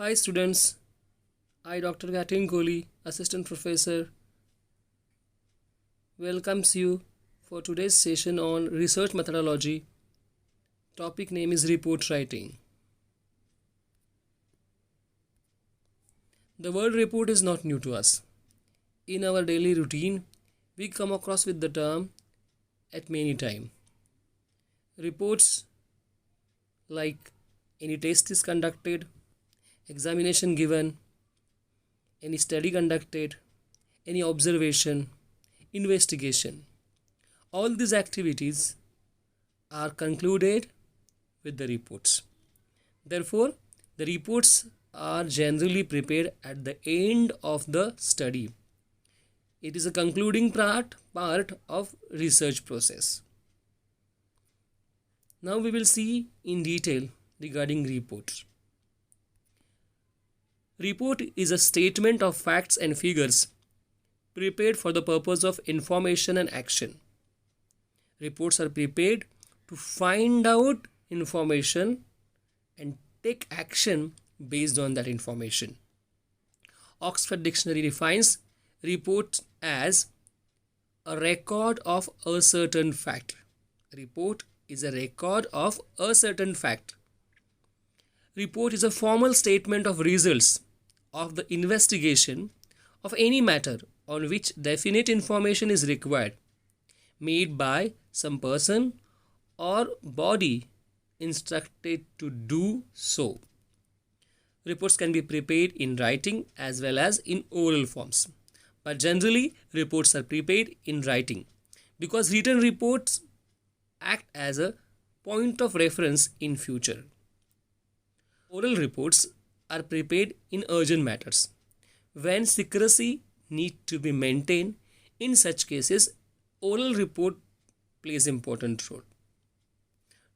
Hi students, I Dr. Gatin Kohli, Assistant Professor, welcomes you for today's session on research methodology. Topic name is report writing. The word report is not new to us. In our daily routine, we come across with the term at many times. Reports like any test is conducted, examination given, any study conducted, any observation, investigation. All these activities are concluded with the reports. Therefore, the reports are generally prepared at the end of the study. It is a concluding part of research process. Now we will see in detail regarding reports. Report is a statement of facts and figures prepared for the purpose of information and action. Reports are prepared to find out information and take action based on that information. Oxford Dictionary defines report as a record of a certain fact. Report is a record of a certain fact. Report is a formal statement of results of the investigation of any matter on which definite information is required, made by some person or body instructed to do so. Reports can be prepared in writing as well as in oral forms, but generally reports are prepared in writing because written reports act as a point of reference in future. Oral reports are prepared in urgent matters when secrecy need to be maintained. In such cases, oral report plays important role.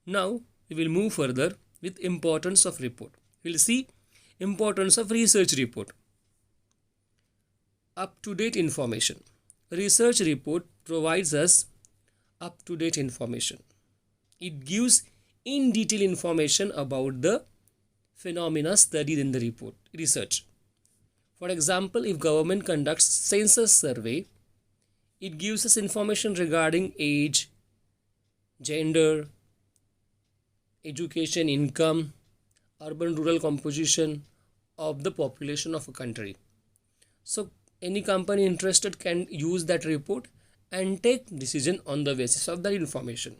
Now we will move further with importance of report. We will see importance of research report. Up-to-date information. Research report provides us up-to-date information. It gives in detail information about the phenomena studied in the report research. For example, if government conducts census survey, it gives us information regarding age, gender, education, income, urban rural composition of the population of a country. So any company interested can use that report and take decision on the basis of that information.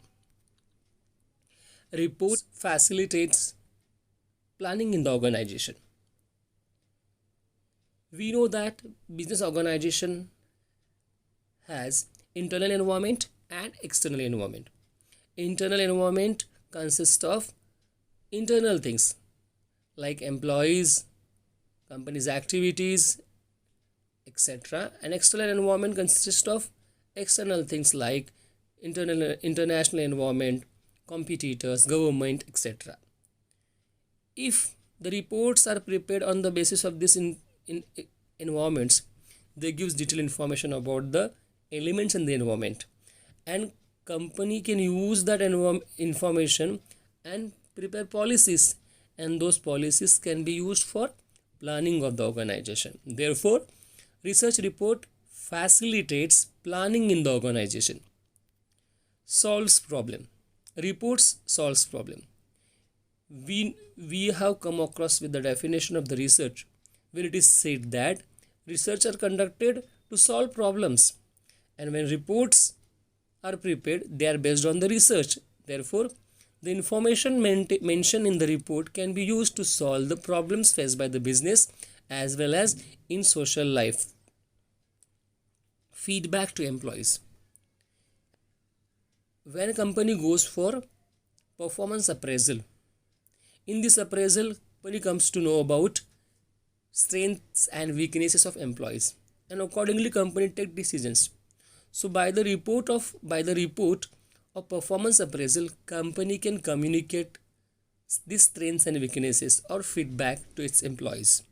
Report facilitates planning in the organization. We know that business organization has internal environment and external environment. Internal environment consists of internal things like employees, company's activities, etc. And external environment consists of external things like international environment, competitors, government, etc. If the reports are prepared on the basis of this in environments, they gives detailed information about the elements in the environment, and company can use that information and prepare policies, and those policies can be used for planning of the organization. Therefore, research report facilitates planning in the organization. Solves problem. Reports solves problem. We have come across with the definition of the research where it is said that research are conducted to solve problems, and when reports are prepared, they are based on the research. Therefore, the information mentioned in the report can be used to solve the problems faced by the business as well as in social life. Feedback to employees. When a company goes for performance appraisal, in this appraisal, company comes to know about strengths and weaknesses of employees, and accordingly company take decisions. So by the report of performance appraisal, company can communicate these strengths and weaknesses or feedback to its employees.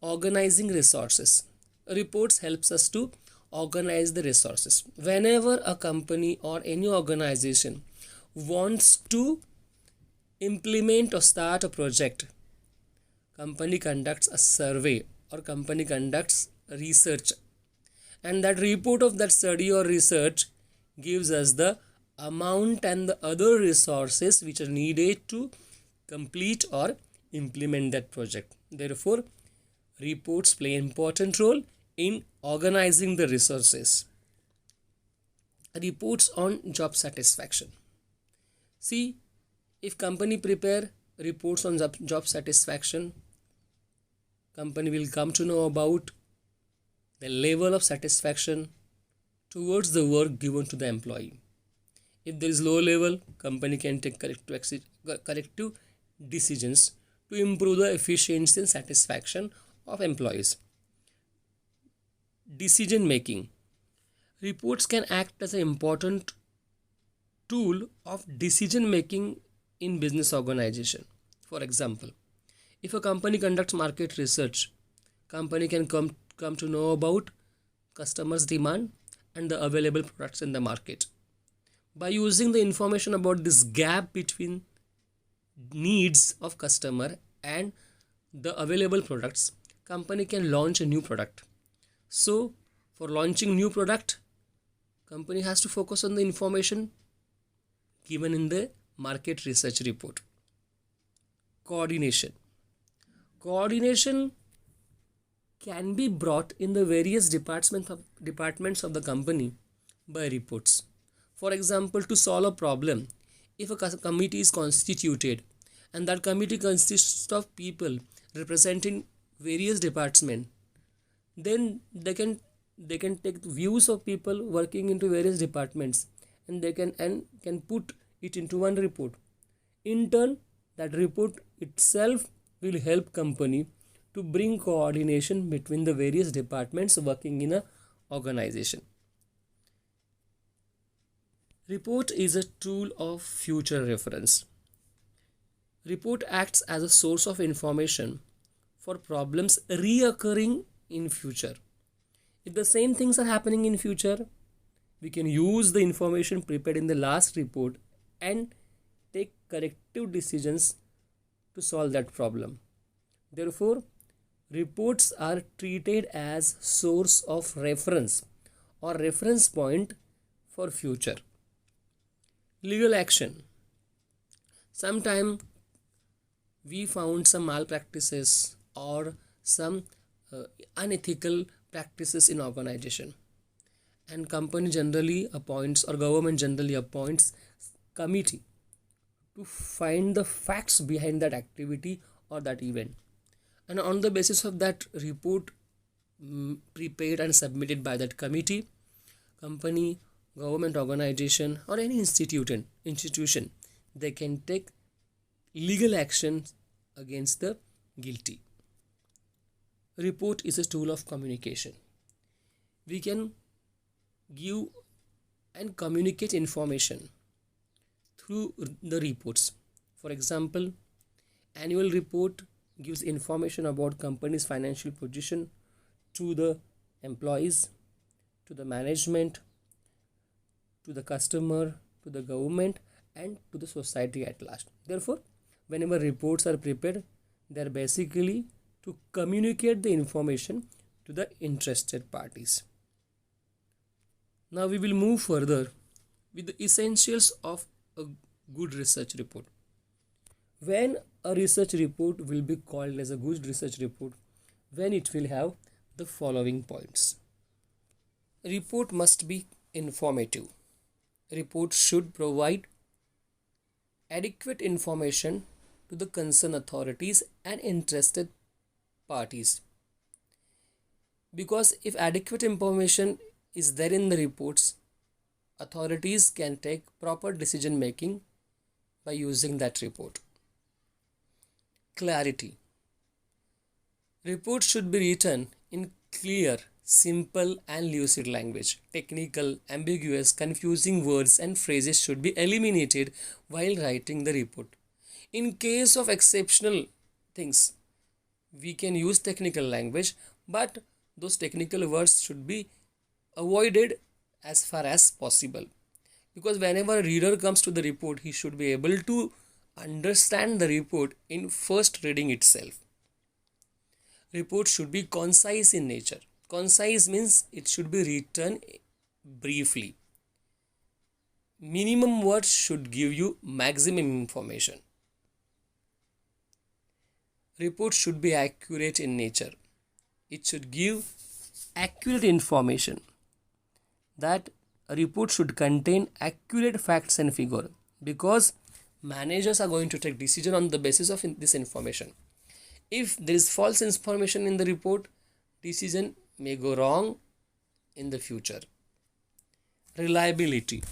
Organizing resources. Reports helps us to organize the resources. Whenever a company or any organization wants to implement or start a project, company conducts a survey or company conducts research, and that report of that study or research gives us the amount and the other resources which are needed to complete or implement that project. Therefore, reports play an important role in organizing the resources. Reports on job satisfaction. See, if company prepare reports on job satisfaction, company will come to know about the level of satisfaction towards the work given to the employee. If there is low level, company can take corrective decisions to improve the efficiency and satisfaction of employees. Decision making. Reports can act as an important tool of decision making in business organization. For example, if a company conducts market research, company can come to know about customers' demand and the available products in the market. By using the information about this gap between needs of customer and the available products, company can launch a new product. So for launching new product, company has to focus on the information given in the market research report. Coordination. Coordination can be brought in the various departments of the company by reports. For example, to solve a problem, if a committee is constituted and that committee consists of people representing various departments, then they can take views of people working into various departments and they can put it into one report. In turn, that report itself will help company to bring coordination between the various departments working in a organization. Report is a tool of future reference. Report acts as a source of information for problems reoccurring in future. If the same things are happening in future, we can use the information prepared in the last report and take corrective decisions to solve that problem. Therefore, reports are treated as source of reference or reference point for future. Legal action. Sometime we found some malpractices or some unethical practices in organization, and company generally appoints or government generally appoints committee to find the facts behind that activity or that event, and on the basis of that report prepared and submitted by that committee, company, government organization or any institution, they can take legal action against the guilty. Report is a tool of communication. We can give and communicate information through the reports. For example, annual report gives information about company's financial position to the employees, to the management, to the customer, to the government and to the society at large. Therefore, whenever reports are prepared, they are basically to communicate the information to the interested parties. Now we will move further with the essentials of a good research report. When a research report will be called as a good research report, when it will have the following points. Report must be informative. Report should provide adequate information to the concerned authorities and interested parties. Because if adequate information is there in the reports, authorities can take proper decision making by using that report. Clarity. Reports should be written in clear, simple and lucid language. Technical, ambiguous, confusing words and phrases should be eliminated while writing the report. In case of exceptional things, we can use technical language, but those technical words should be avoided as far as possible. Because whenever a reader comes to the report, he should be able to understand the report in first reading itself. Report should be concise in nature. Concise means it should be written briefly. Minimum words should give you maximum information. Report should be accurate in nature. It should give accurate information. That a report should contain accurate facts and figure, because managers are going to take decision on the basis of this information. If there is false information in the report, decision may go wrong in the future. Reliability.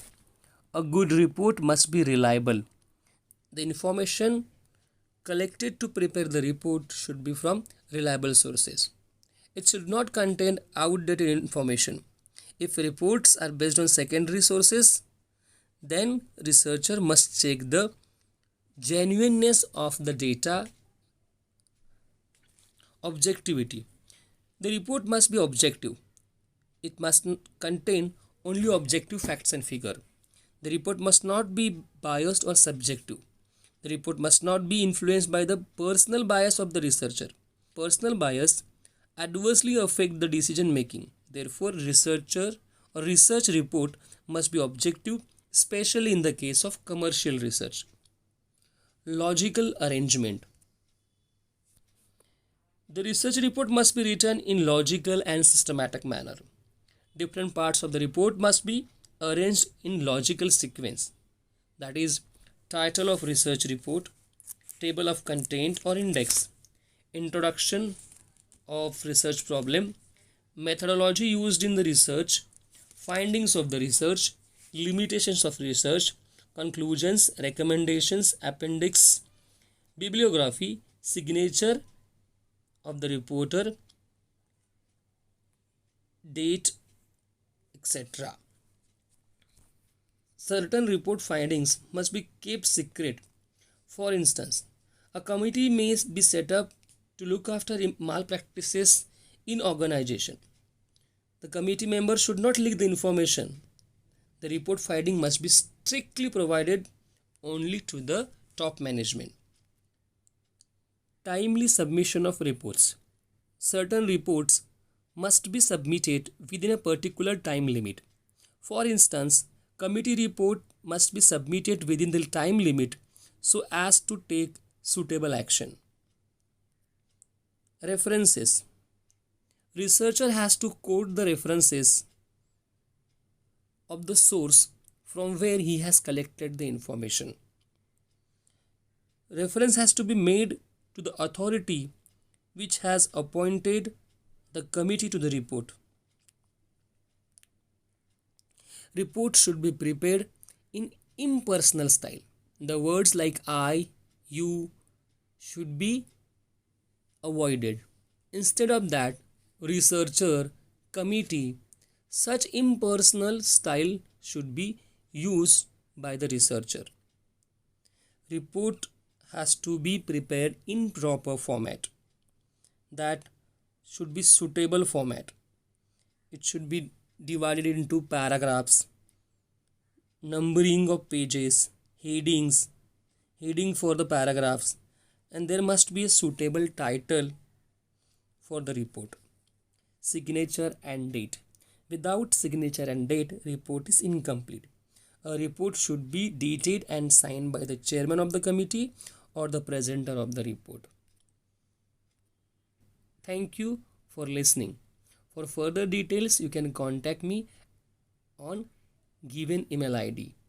A good report must be reliable. The information collected to prepare the report should be from reliable sources. It should not contain outdated information. If reports are based on secondary sources, then researcher must check the genuineness of the data. Objectivity. The report must be objective. It must contain only objective facts and figure. The report must not be biased or subjective. The report must not be influenced by the personal bias of the researcher. Personal bias adversely affect the decision making. Therefore, research report must be objective, especially in the case of commercial research. Logical arrangement. The research report must be written in logical and systematic manner. Different parts of the report must be arranged in logical sequence. That is, title of research report, table of content or index, introduction of research problem, methodology used in the research, findings of the research, limitations of research, conclusions, recommendations, appendix, bibliography, signature of the reporter, date, etc. Certain report findings must be kept secret. For instance, a committee may be set up to look after malpractices in organization. The committee members should not leak the information. The report finding must be strictly provided only to the top management. Timely submission of reports. Certain reports must be submitted within a particular time limit. For instance, committee report must be submitted within the time limit so as to take suitable action. References. Researcher has to quote the references of the source from where he has collected the information. Reference has to be made to the authority which has appointed the committee to the report. Report should be prepared in impersonal style. The words like I, you should be avoided. Instead of that, researcher, committee, such impersonal style should be used by the researcher. Report has to be prepared in proper format. That should be suitable format. It should be divided into paragraphs, numbering of pages, headings, heading for the paragraphs, and there must be a suitable title for the report. Signature and date. Without signature and date, report is incomplete. A report should be dated and signed by the chairman of the committee or the presenter of the report. Thank you for listening. For further details, you can contact me on given email ID.